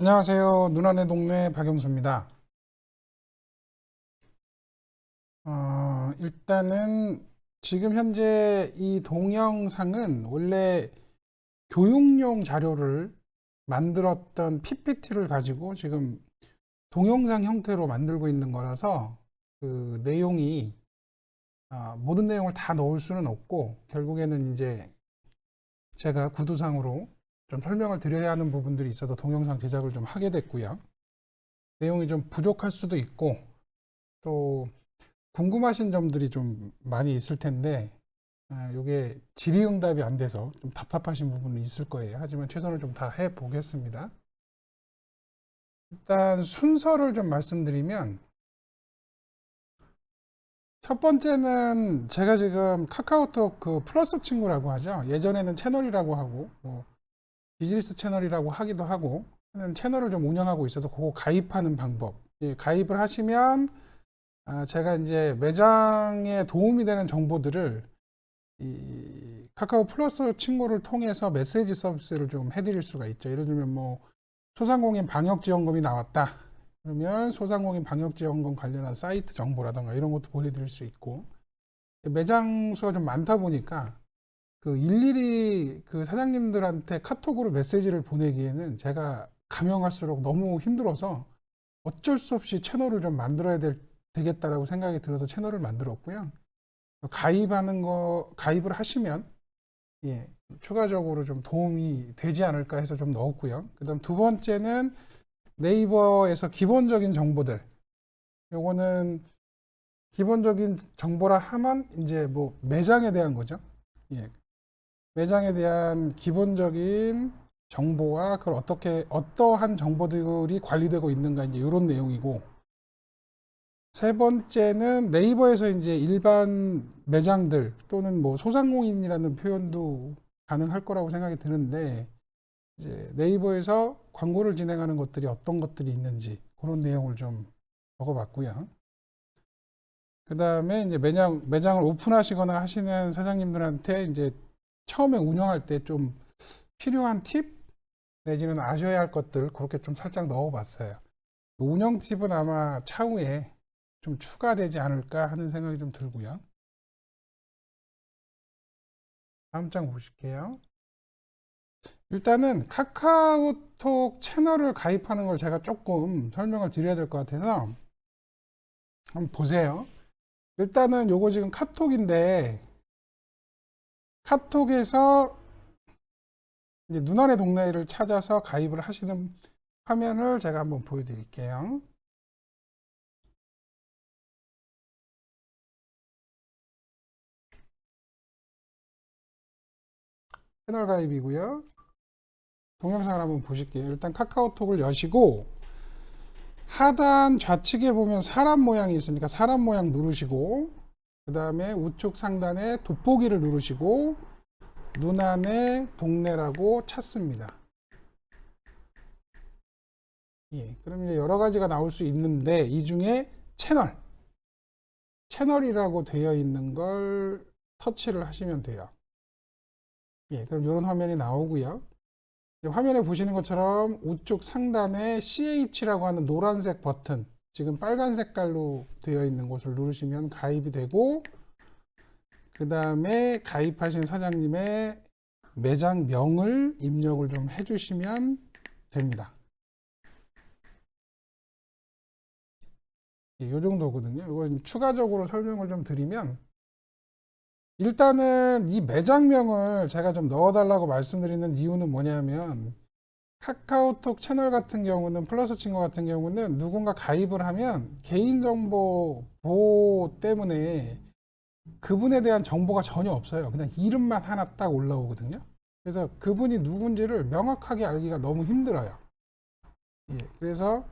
안녕하세요. 눈안의 동네 박영수입니다. 일단은 지금 현재 이 동영상은 원래 교육용 자료를 만들었던 PPT를 가지고 지금 동영상 형태로 만들고 있는 거라서 그 내용이 모든 내용을 다 넣을 수는 없고 결국에는 이제 제가 구두상으로 좀 설명을 드려야 하는 부분들이 있어서 동영상 제작을 좀 하게 됐고요. 내용이 좀 부족할 수도 있고 또 궁금하신 점들이 좀 많이 있을 텐데 이게 질의응답이 안 돼서 좀 답답하신 부분은 있을 거예요. 하지만 최선을 좀 다 해보겠습니다. 일단 순서를 좀 말씀드리면 첫 번째는 제가 지금 카카오톡 그 플러스 친구라고 하죠. 예전에는 채널이라고 하고 뭐 비즈니스 채널이라고 하기도 하고 하는 채널을 좀 운영하고 있어서 그거 가입하는 방법. 가입을 하시면 제가 이제 매장에 도움이 되는 정보들을 이 카카오 플러스 친구를 통해서 메시지 서비스를 좀 해드릴 수가 있죠. 예를 들면 뭐 소상공인 방역지원금이 나왔다. 그러면 소상공인 방역지원금 관련한 사이트 정보라던가 이런 것도 보내드릴 수 있고 매장 수가 좀 많다 보니까 그 일일이 그 사장님들한테 카톡으로 메시지를 보내기에는 제가 가면 갈수록 너무 힘들어서 어쩔 수 없이 채널을 좀 만들어야 되겠다라고 생각이 들어서 채널을 만들었고요. 가입을 하시면 예, 추가적으로 좀 도움이 되지 않을까 해서 좀 넣었고요. 그다음 두 번째는 네이버에서 기본적인 정보들. 요거는 기본적인 정보라 하면 이제 뭐 매장에 대한 거죠. 예, 매장에 대한 기본적인 정보와 그걸 어떠한 정보들이 관리되고 있는가 이제 이런 내용이고 세 번째는 네이버에서 이제 일반 매장들 또는 뭐 소상공인이라는 표현도 가능할 거라고 생각이 드는데 이제 네이버에서 광고를 진행하는 것들이 어떤 것들이 있는지 그런 내용을 좀 적어봤고요. 그 다음에 이제 매장을 오픈하시거나 하시는 사장님들한테 이제 처음에 운영할 때 좀 필요한 팁 내지는 아셔야 할 것들 그렇게 좀 살짝 넣어봤어요. 운영 팁은 아마 차후에 좀 추가되지 않을까 하는 생각이 좀 들고요. 다음 장 보실게요. 일단은 카카오톡 채널을 가입하는 걸 제가 조금 설명을 드려야 될 것 같아서 한번 보세요. 일단은 요거 지금 카톡인데 카톡에서 이제 눈알의 동네를 찾아서 가입을 하시는 화면을 제가 한번 보여드릴게요. 채널 가입이고요. 동영상을 한번 보실게요. 일단 카카오톡을 여시고 하단 좌측에 보면 사람 모양이 있으니까 사람 모양 누르시고 그 다음에 우측 상단에 돋보기를 누르시고 눈안의 동네라고 찾습니다. 예, 그럼 이제 여러 가지가 나올 수 있는데 이 중에 채널이라고 되어 있는 걸 터치를 하시면 돼요. 예, 그럼 이런 화면이 나오고요. 화면에 보시는 것처럼 우측 상단에 CH라고 하는 노란색 버튼, 지금 빨간 색깔로 되어 있는 곳을 누르시면 가입이 되고, 그 다음에 가입하신 사장님의 매장명을 입력을 좀 해주시면 됩니다. 이 정도거든요. 이건 추가적으로 설명을 좀 드리면, 일단은 이 매장명을 제가 좀 넣어달라고 말씀드리는 이유는 뭐냐면, 카카오톡 채널 같은 경우는 플러스 친구 같은 경우는 누군가 가입을 하면 개인정보 보호 때문에 그분에 대한 정보가 전혀 없어요. 그냥 이름만 하나 딱 올라오거든요. 그래서 그분이 누군지를 명확하게 알기가 너무 힘들어요. 예, 그래서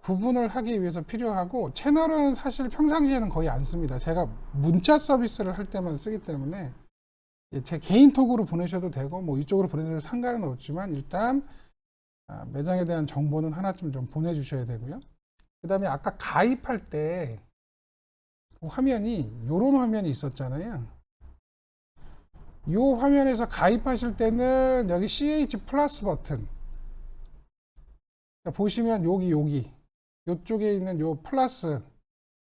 구분을 하기 위해서 필요하고 채널은 사실 평상시에는 거의 안 씁니다. 제가 문자 서비스를 할 때만 쓰기 때문에 제 개인톡으로 보내셔도 되고 뭐 이쪽으로 보내셔도 상관은 없지만 일단 매장에 대한 정보는 하나쯤 좀 보내주셔야 되고요. 그 다음에 아까 가입할 때 화면이 이런 화면이 있었잖아요. 이 화면에서 가입하실 때는 여기 CH 플러스 버튼 보시면 여기 요쪽에 있는 요 플러스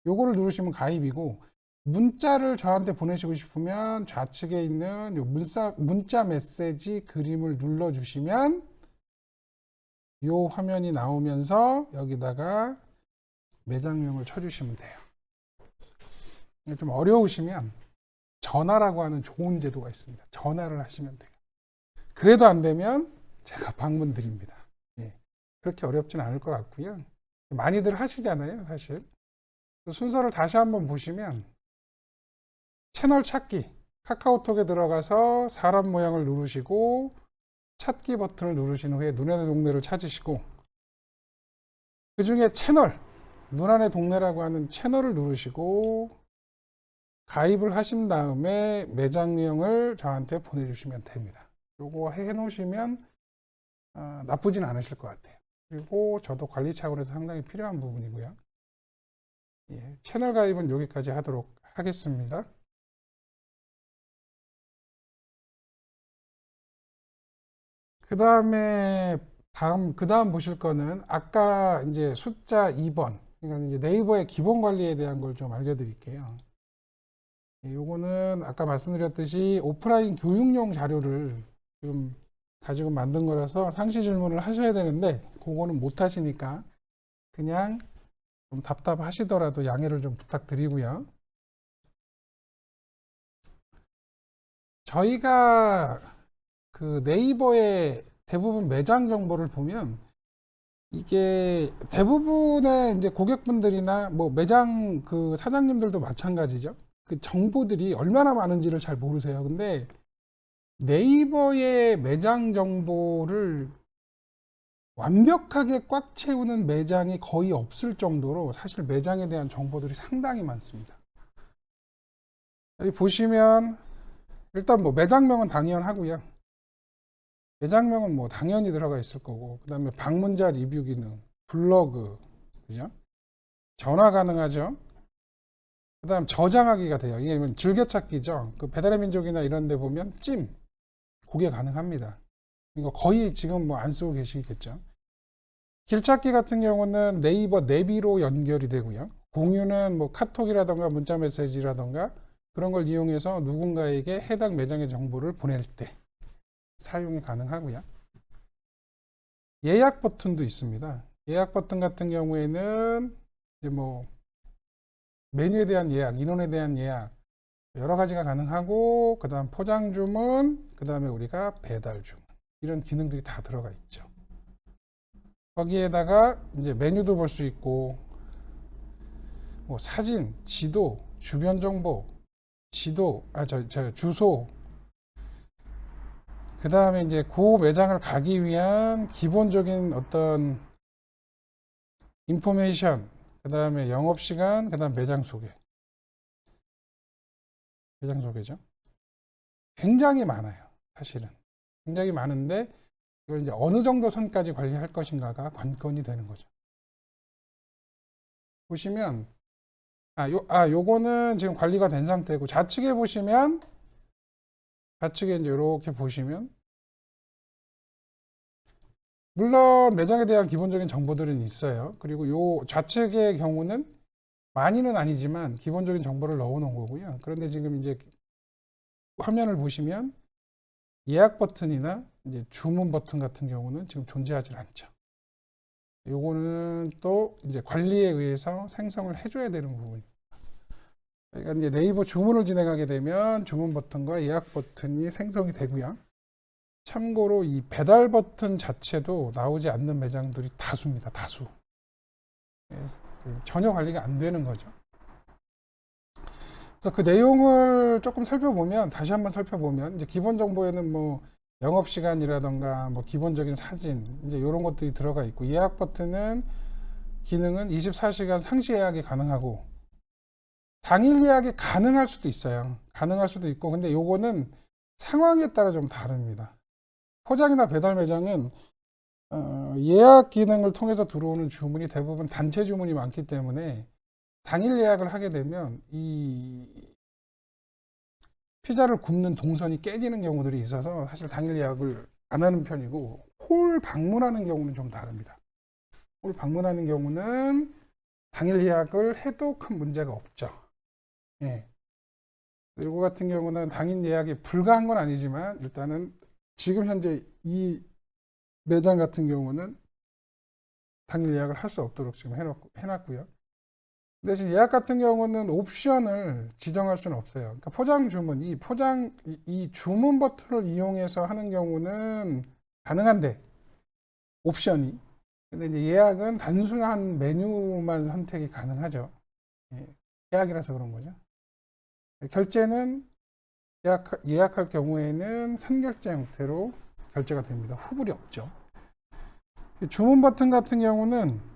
요거를 누르시면 가입이고, 문자를 저한테 보내시고 싶으면 좌측에 있는 요 문자 메시지 그림을 눌러 주시면 요 화면이 나오면서 여기다가 매장명을 쳐주시면 돼요. 좀 어려우시면 전화라고 하는 좋은 제도가 있습니다. 전화를 하시면 돼요. 그래도 안 되면 제가 방문 드립니다. 예, 그렇게 어렵진 않을 것 같고요. 많이들 하시잖아요, 사실. 순서를 다시 한번 보시면 채널 찾기, 카카오톡에 들어가서 사람 모양을 누르시고 찾기 버튼을 누르신 후에 눈안의 동네를 찾으시고, 그 중에 채널, 눈안의 동네라고 하는 채널을 누르시고 가입을 하신 다음에 매장명을 저한테 보내주시면 됩니다. 요거 해놓으시면 나쁘진 않으실 것 같아요. 그리고 저도 관리 차원에서 상당히 필요한 부분이고요. 예, 채널 가입은 여기까지 하도록 하겠습니다. 그 다음에 그 다음 보실 거는 아까 이제 숫자 2번, 그러니까 이제 네이버의 기본 관리에 대한 걸 좀 알려드릴게요. 예, 요거는 아까 말씀드렸듯이 오프라인 교육용 자료를 지금 가지고 만든 거라서 상시 질문을 하셔야 되는데 그거는 못 하시니까 그냥 좀 답답하시더라도 양해를 좀 부탁드리고요. 저희가 그 네이버의 대부분 매장 정보를 보면 이게 대부분의 이제 고객분들이나 뭐 매장 그 사장님들도 마찬가지죠. 그 정보들이 얼마나 많은지를 잘 모르세요. 근데 네이버의 매장 정보를 완벽하게 꽉 채우는 매장이 거의 없을 정도로 사실 매장에 대한 정보들이 상당히 많습니다. 여기 보시면 일단 뭐 매장명은 당연하고요. 매장명은 뭐 당연히 들어가 있을 거고, 그 다음에 방문자 리뷰 기능, 블로그, 그죠? 전화 가능하죠? 그 다음 저장하기가 돼요. 이게 즐겨찾기죠. 그 배달의 민족이나 이런 데 보면 그게 가능합니다. 이거 거의 지금 뭐 안 쓰고 계시겠죠. 길찾기 같은 경우는 네이버 내비로 연결이 되고요. 공유는 뭐 카톡이라던가 문자 메시지라던가 그런 걸 이용해서 누군가에게 해당 매장의 정보를 보낼 때 사용이 가능하고요. 예약 버튼도 있습니다. 예약 버튼 같은 경우에는 이제 뭐 메뉴에 대한 예약, 인원에 대한 예약 여러 가지가 가능하고, 그 다음 포장 주문, 그 다음에 우리가 배달 주문, 이런 기능들이 다 들어가 있죠. 거기에다가 이제 메뉴도 볼 수 있고, 뭐 사진, 지도, 주변 정보, 지도, 주소, 그 다음에 이제 그 매장을 가기 위한 기본적인 어떤 인포메이션, 그 다음에 영업시간, 그 다음 매장 소개. 매장 소개죠. 굉장히 많아요. 사실은. 굉장히 많은데 이걸 이제 어느 정도 선까지 관리할 것인가가 관건이 되는 거죠. 보시면 요거는 지금 관리가 된 상태고, 좌측에 보시면 좌측에 이제 이렇게 보시면 물론 매장에 대한 기본적인 정보들은 있어요. 그리고 요 좌측의 경우는 많이는 아니지만 기본적인 정보를 넣어 놓은 거고요. 그런데 지금 이제 화면을 보시면 예약 버튼이나 이제 주문 버튼 같은 경우는 지금 존재하지 않죠. 요거는 또 이제 관리에 의해서 생성을 해줘야 되는 부분입니다. 그러니까 이제 네이버 주문을 진행하게 되면 주문 버튼과 예약 버튼이 생성이 되고요. 참고로 이 배달 버튼 자체도 나오지 않는 매장들이 다수입니다. 다수. 전혀 관리가 안 되는 거죠. 그래서 그 내용을 조금 살펴보면, 다시 한번 살펴보면, 이제 기본 정보에는 뭐 영업시간이라던가 뭐 기본적인 사진, 이제 이런 것들이 들어가 있고, 예약 버튼은 기능은 24시간 상시 예약이 가능하고, 당일 예약이 가능할 수도 있어요. 가능할 수도 있고, 근데 요거는 상황에 따라 좀 다릅니다. 포장이나 배달 매장은 예약 기능을 통해서 들어오는 주문이 대부분 단체 주문이 많기 때문에 당일 예약을 하게 되면 이 피자를 굽는 동선이 깨지는 경우들이 있어서 사실 당일 예약을 안 하는 편이고, 홀 방문하는 경우는 좀 다릅니다. 방문하는 경우는 당일 예약을 해도 큰 문제가 없죠. 예. 이거 같은 경우는 당일 예약이 불가한 건 아니지만 일단은 지금 현재 이 매장 같은 경우는 당일 예약을 할 수 없도록 지금 해놨고요. 대신 예약 같은 경우는 옵션을 지정할 수는 없어요. 그러니까 포장 주문, 이 주문 버튼을 이용해서 하는 경우는 가능한데, 옵션이. 근데 이제 예약은 단순한 메뉴만 선택이 가능하죠. 예약이라서 그런 거죠. 결제는 예약할 경우에는 선결제 형태로 결제가 됩니다. 후불이 없죠. 주문 버튼 같은 경우는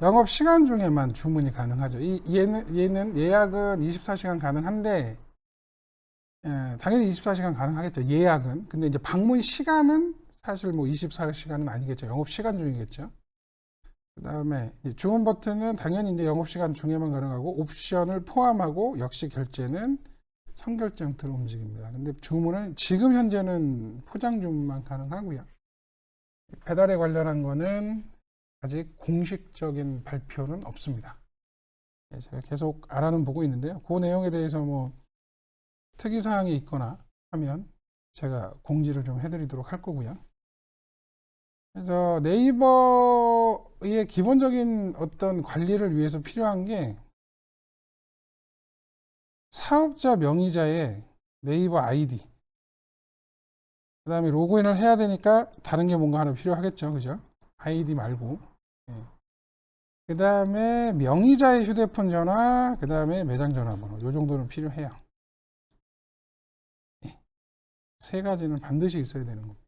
영업 시간 중에만 주문이 가능하죠. 얘는 예약은 24시간 가능한데, 당연히 24시간 가능하겠죠. 예약은. 근데 이제 방문 시간은 사실 뭐 24시간은 아니겠죠. 영업 시간 중이겠죠. 그 다음에 주문 버튼은 당연히 이제 영업 시간 중에만 가능하고, 옵션을 포함하고 역시 결제는 선결제 형태로 움직입니다. 근데 주문은 지금 현재는 포장 주문만 가능하고요. 배달에 관련한 거는 아직 공식적인 발표는 없습니다. 제가 계속 알아는 보고 있는데요. 그 내용에 대해서 뭐 특이사항이 있거나 하면 제가 공지를 좀 해드리도록 할 거고요. 그래서 네이버의 기본적인 어떤 관리를 위해서 필요한 게 사업자 명의자의 네이버 아이디, 그 다음에 로그인을 해야 되니까 다른 게 뭔가 하나 필요하겠죠. 그죠? 아이디 말고. 그 다음에 명의자의 휴대폰 전화, 그 다음에 매장 전화번호. 요 정도는 필요해요. 세 가지는 반드시 있어야 되는 겁니다.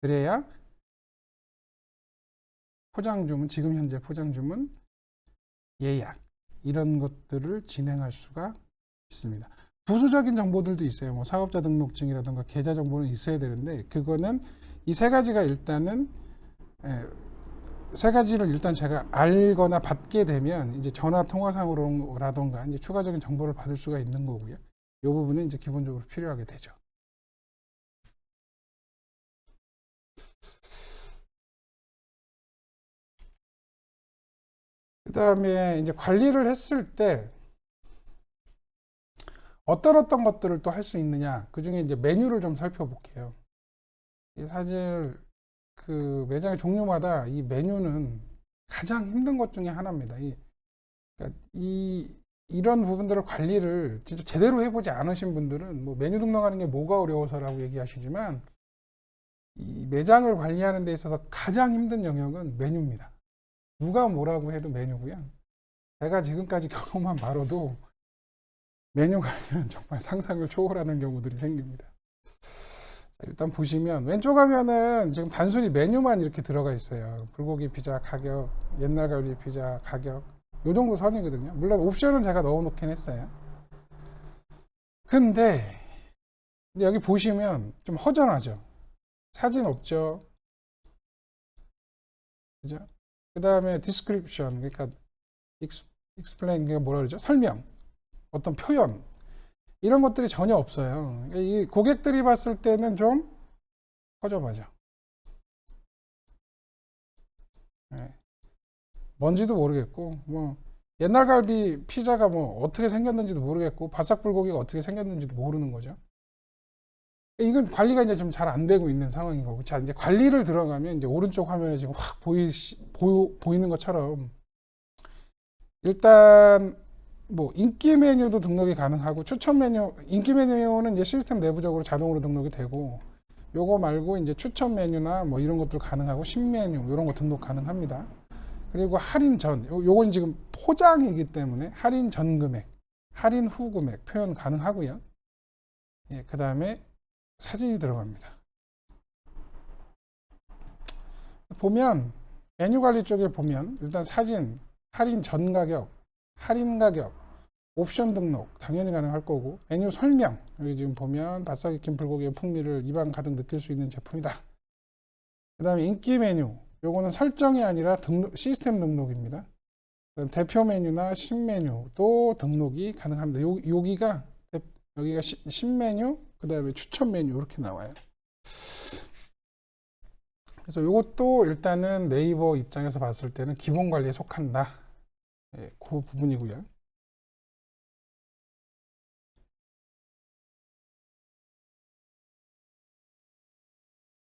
그래야 포장주문, 지금 현재 포장주문, 예약, 이런 것들을 진행할 수가 있습니다. 부수적인 정보들도 있어요. 뭐 사업자 등록증이라든가 계좌 정보는 있어야 되는데, 그거는 이 세 가지가 일단은 세 가지를 일단 제가 알거나 받게 되면 이제 전화 통화상으로라던가 이제 추가적인 정보를 받을 수가 있는 거고요. 이 부분은 이제 기본적으로 필요하게 되죠. 그 다음에 이제 관리를 했을 때 어떤 것들을 또 할 수 있느냐, 그 중에 이제 메뉴를 좀 살펴볼게요. 사실 그 매장의 종류마다 이 메뉴는 가장 힘든 것 중에 하나입니다. 그러니까 이런 부분들을 관리를 진짜 제대로 해보지 않으신 분들은 뭐 메뉴 등록하는 게 뭐가 어려워서라고 얘기하시지만, 이 매장을 관리하는 데 있어서 가장 힘든 영역은 메뉴입니다. 누가 뭐라고 해도 메뉴고요. 제가 지금까지 경험한 바로도 메뉴 관리는 정말 상상을 초월하는 경우들이 생깁니다. 일단 보시면 왼쪽 화면은 지금 단순히 메뉴만 이렇게 들어가 있어요. 불고기 피자 가격, 옛날 갈비 피자 가격, 요 정도 선이거든요. 물론 옵션은 제가 넣어 놓긴 했어요. 근데 여기 보시면 좀 허전하죠. 사진 없죠. 그죠? 그 다음에 description, 그러니까 explain, 그러니까 뭐라 그러죠? 설명, 어떤 표현, 이런 것들이 전혀 없어요. 이 고객들이 봤을 때는 좀 허접하죠. 네. 뭔지도 모르겠고, 뭐 옛날 갈비 피자가 뭐 어떻게 생겼는지도 모르겠고, 바삭 불고기가 어떻게 생겼는지도 모르는 거죠. 이건 관리가 이제 좀 잘 안 되고 있는 상황인 거고. 자, 이제 관리를 들어가면 이제 오른쪽 화면에 지금 확 보이는 것처럼 일단 뭐 인기 메뉴도 등록이 가능하고, 추천 메뉴, 인기 메뉴는 이제 시스템 내부적으로 자동으로 등록이 되고, 요거 말고 이제 추천 메뉴나 뭐 이런 것들 가능하고, 신메뉴 이런 거 등록 가능합니다. 그리고 할인 전, 요건 지금 포장이기 때문에 할인 전 금액, 할인 후 금액 표현 가능하고요. 예, 그 다음에 사진이 들어갑니다. 보면 메뉴 관리 쪽에 보면 일단 사진, 할인 전 가격, 할인 가격, 옵션 등록 당연히 가능할 거고, 메뉴 설명, 여기 지금 보면 바싹 익힌 불고기의 풍미를 입안 가득 느낄 수 있는 제품이다. 그 다음에 인기 메뉴, 요거는 설정이 아니라 시스템 등록입니다. 대표 메뉴나 신메뉴도 등록이 가능합니다. 여기가 신메뉴, 그 다음에 추천 메뉴 이렇게 나와요. 그래서 이것도 일단은 네이버 입장에서 봤을 때는 기본 관리에 속한다. 예, 그 부분이고요.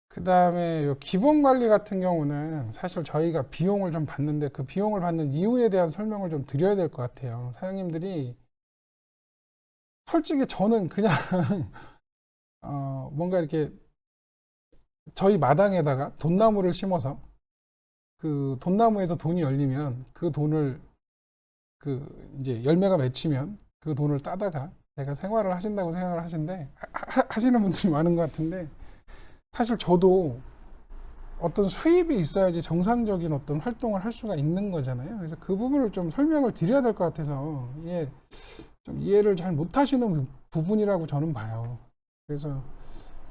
그 다음에 요 기본 관리 같은 경우는 사실 저희가 비용을 좀 받는데 그 비용을 받는 이유에 대한 설명을 좀 드려야 될 것 같아요. 사장님들이 솔직히 저는 그냥 뭔가 이렇게 저희 마당에다가 돈나무를 심어서 그 돈나무에서 돈이 열리면 그 돈을 그 이제 열매가 맺히면 그 돈을 따다가 제가 생활을 하신다고 생각을 하시는데 하시는 분들이 많은 것 같은데 사실 저도 어떤 수입이 있어야지 정상적인 어떤 활동을 할 수가 있는 거잖아요. 그래서 그 부분을 좀 설명을 드려야 될 것 같아서 이게 좀 이해를 잘 못하시는 부분이라고 저는 봐요. 그래서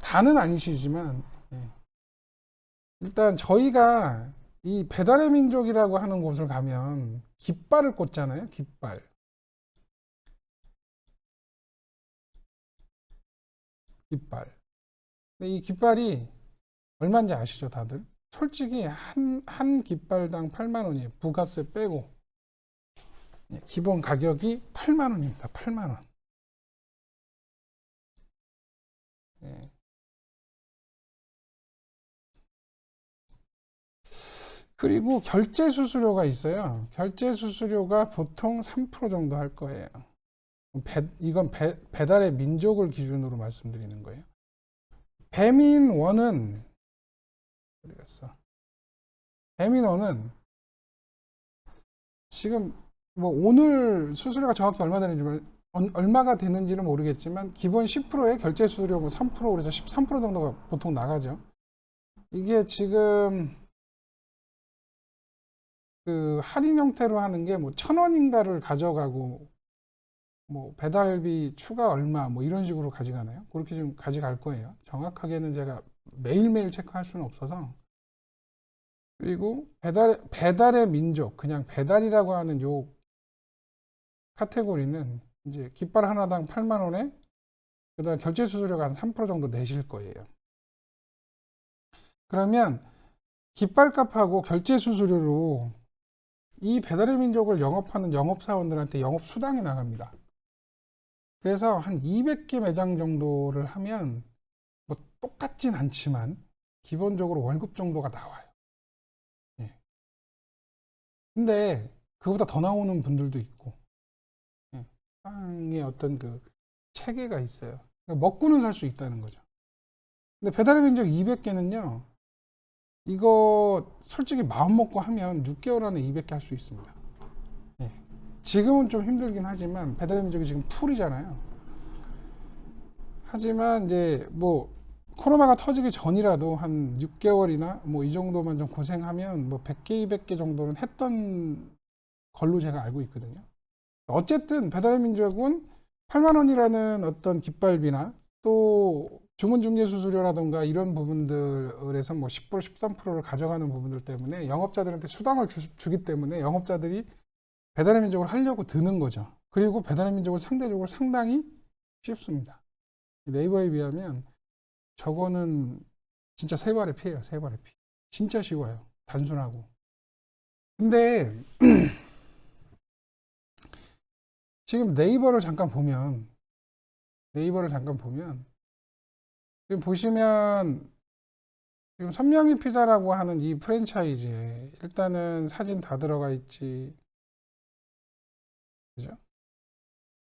다는 아니시지만 예. 일단 저희가 이 배달의 민족이라고 하는 곳을 가면 깃발을 꽂잖아요. 깃발. 깃발. 근데 이 깃발이 얼마인지 아시죠, 다들? 솔직히 한 깃발당 8만 원이에요. 부가세 빼고. 예, 기본 가격이 8만 원입니다. 8만 원. 예. 그리고 결제 수수료가 있어요. 결제 수수료가 보통 3% 정도 할 거예요. 이건 배달의 민족을 기준으로 말씀드리는 거예요. 배민원은 어디 갔어? 배민원은 지금 뭐 오늘 수수료가 정확히 얼마가 되는지는 모르겠지만 기본 10%의 결제 수수료 뭐 3% 그래서 13% 정도가 보통 나가죠. 이게 지금 그 할인 형태로 하는 게 뭐 1,000원인가를 가져가고 뭐 배달비 추가 얼마 뭐 이런 식으로 가져가나요? 그렇게 좀 가져갈 거예요. 정확하게는 제가 매일매일 체크할 수는 없어서. 그리고 배달의 민족 그냥 배달이라고 하는 요 카테고리는 이제 깃발 하나당 8만 원에 그다음 결제 수수료가 한 3% 정도 내실 거예요. 그러면 깃발값하고 결제 수수료로 이 배달의 민족을 영업하는 영업사원들한테 영업 수당이 나갑니다. 그래서 한 200개 매장 정도를 하면 뭐 똑같진 않지만 기본적으로 월급 정도가 나와요. 예. 근데 그보다 더 나오는 분들도 있고 예. 상의 어떤 그 체계가 있어요. 그러니까 먹고는 살 수 있다는 거죠. 근데 배달의 민족 200개는요. 이거 솔직히 마음 먹고 하면 6개월 안에 200개 할 수 있습니다. 예. 지금은 좀 힘들긴 하지만 배달의 민족이 지금 풀이잖아요. 하지만 이제 뭐 코로나가 터지기 전이라도 한 6개월이나 뭐 이 정도만 좀 고생하면 뭐 100개, 200개 정도는 했던 걸로 제가 알고 있거든요. 어쨌든 배달의 민족은 8만 원이라는 어떤 깃발비나 또 주문 중개 수수료라든가 이런 부분들에서 뭐 10%, 13%를 가져가는 부분들 때문에 영업자들한테 수당을 주기 때문에 영업자들이 배달의 민족을 하려고 드는 거죠. 그리고 배달의 민족은 상대적으로 상당히 쉽습니다. 네이버에 비하면 저거는 진짜 세 발의 피예요. 세 발의 피. 진짜 쉬워요. 단순하고. 근데 지금 네이버를 잠깐 보면 지금 보시면 지금 선명이 피자라고 하는 이 프랜차이즈에 일단은 사진 다 들어가 있지. 그죠?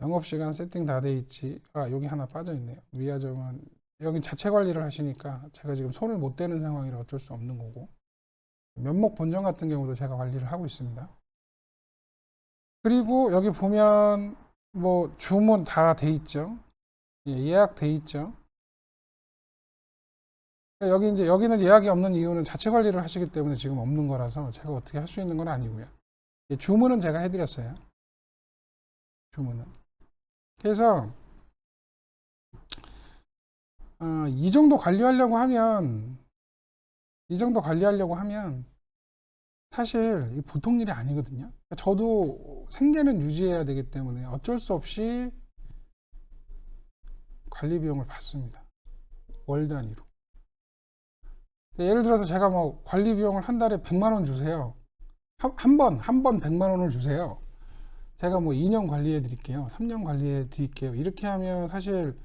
영업시간 세팅 다 돼 있지. 아, 여기 하나 빠져 있네요. 위아점은 여기 자체 관리를 하시니까 제가 지금 손을 못 대는 상황이라 어쩔 수 없는 거고. 면목 본점 같은 경우도 제가 관리를 하고 있습니다. 그리고 여기 보면 뭐 주문 다 돼 있죠. 예, 예약 돼 있죠. 여기는 예약이 없는 이유는 자체 관리를 하시기 때문에 지금 없는 거라서 제가 어떻게 할 수 있는 건 아니고요. 예, 주문은 제가 해드렸어요. 주문은. 그래서 이 정도 관리하려고 하면 사실 보통 일이 아니거든요. 저도 생계는 유지해야 되기 때문에 어쩔 수 없이 관리 비용을 받습니다. 월 단위로. 예를 들어서 제가 뭐 관리 비용을 한 달에 100만 원 주세요. 한 번 100만 원을 주세요. 제가 뭐 2년 관리해 드릴게요. 3년 관리해 드릴게요. 이렇게 하면 사실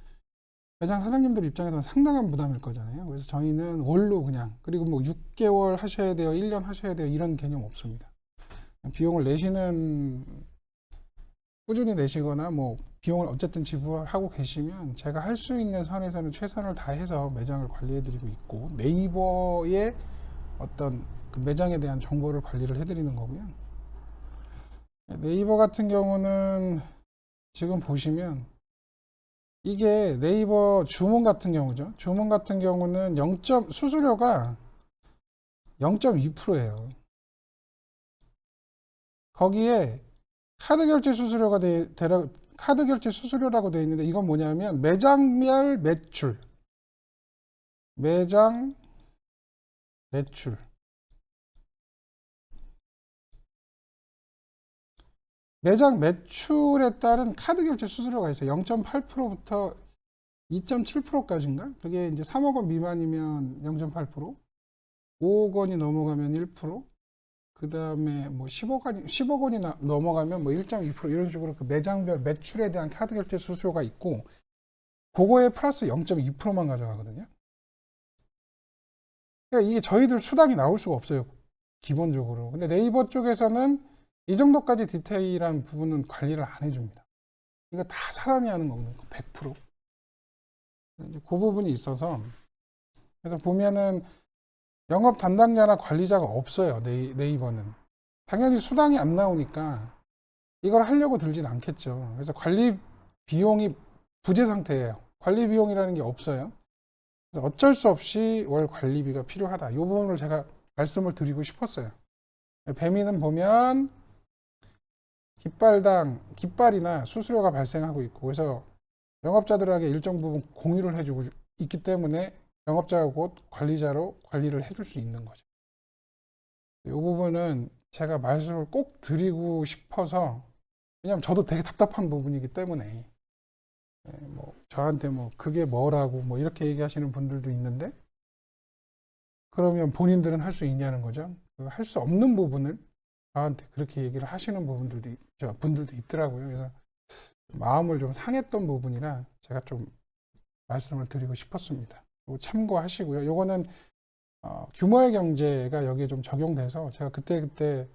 매장 사장님들 입장에서는 상당한 부담일 거잖아요. 그래서 저희는 월로 그냥, 그리고 뭐 6개월 하셔야 돼요, 1년 하셔야 돼요, 이런 개념 없습니다. 비용을 내시는, 꾸준히 내시거나 뭐 비용을 어쨌든 지불하고 계시면 제가 할 수 있는 선에서는 최선을 다해서 매장을 관리해 드리고 있고, 네이버의 어떤 그 매장에 대한 정보를 관리를 해 드리는 거고요. 네이버 같은 경우는 지금 보시면 이게 네이버 주문 같은 경우죠. 주문 같은 경우는 수수료가 0.2%예요. 거기에 카드 결제 수수료라고 되어 있는데, 이건 뭐냐면 매장 매출 매장 매출에 따른 카드 결제 수수료가 있어요. 0.8%부터 2.7%까지인가? 그게 이제 3억 원 미만이면 0.8%, 5억 원이 넘어가면 1%, 그 다음에 뭐 10억 원이 넘어가면 뭐 1.2% 이런 식으로 그 매장별 매출에 대한 카드 결제 수수료가 있고, 그거에 플러스 0.2%만 가져가거든요. 그러니까 이게 저희들 수당이 나올 수가 없어요, 기본적으로. 근데 네이버 쪽에서는 이 정도까지 디테일한 부분은 관리를 안 해줍니다. 이거 다 사람이 하는 거거든요, 100%. 이제 그 부분이 있어서, 그래서 보면은 영업 담당자나 관리자가 없어요, 네이버는. 당연히 수당이 안 나오니까 이걸 하려고 들진 않겠죠. 그래서 관리 비용이 부재 상태예요. 관리 비용이라는 게 없어요. 그래서 어쩔 수 없이 월 관리비가 필요하다. 이 부분을 제가 말씀을 드리고 싶었어요. 배민은 보면 깃발이나 수수료가 발생하고 있고, 그래서 영업자들에게 일정 부분 공유를 해주고 있기 때문에 영업자가 곧 관리자로 관리를 해줄 수 있는 거죠. 이 부분은 제가 말씀을 꼭 드리고 싶어서, 왜냐면 저도 되게 답답한 부분이기 때문에. 뭐 저한테 뭐 그게 뭐라고 뭐 이렇게 얘기하시는 분들도 있는데, 그러면 본인들은 할 수 있냐는 거죠. 할 수 없는 부분을 저한테 그렇게 얘기를 하시는 분들도 있더라고요. 그래서 마음을 좀 상했던 부분이라 제가 좀 말씀을 드리고 싶었습니다. 참고하시고요. 요거는 규모의 경제가 여기에 좀 적용돼서 제가 그때그때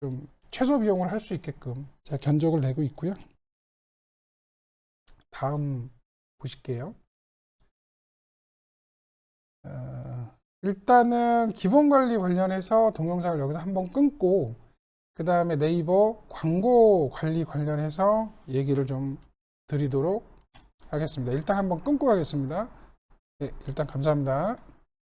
좀 최소 비용을 할 수 있게끔 제가 견적을 내고 있고요. 다음 보실게요. 일단은 기본관리 관련해서 동영상을 여기서 한번 끊고, 그 다음에 네이버 광고 관리 관련해서 얘기를 좀 드리도록 하겠습니다. 일단 한번 끊고 가겠습니다. 네, 일단 감사합니다.